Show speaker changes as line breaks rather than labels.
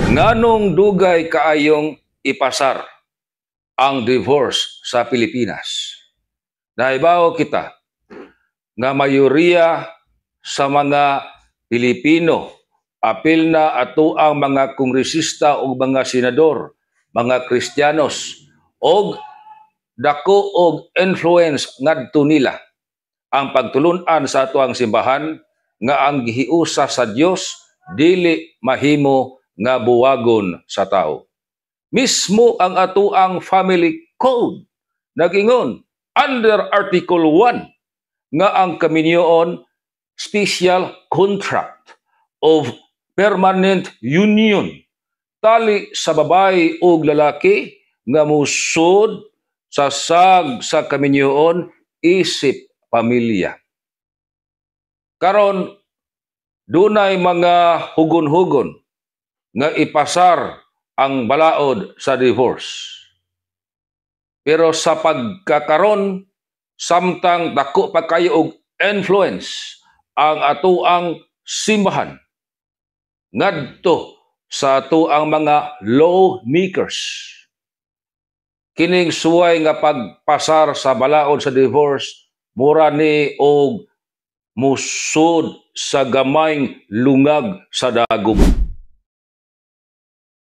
Nganong dugay kaayong ipasar ang divorce sa Pilipinas? Nahibaw kita nga mayoriya sa mga Pilipino, apil na ato ang mga kongresista o mga senador, mga Kristiyanos, og dako og influence ngadto nila ang pagtulunan sa ato ang simbahan nga ang gihiusa sa Dios dili mahimo nga buwagon sa tao. Mismo ang ato ang family code nagingon under Article 1 nga ang kaminyoon special contract of permanent union tali sa babae ug lalaki nga musud sa sag sa kaminyoon isip pamilya. Karon dunay mga hugon-hugon nga ipasar ang balaod sa divorce. Pero sa pagkakaron, samtang dako pa kayo og influence ang atuang simbahan ngadto sa atuang mga lawmakers. Kining suway nga pagpasar sa balaod sa divorce mura ni og musud sa gamayng lungag sa dagom.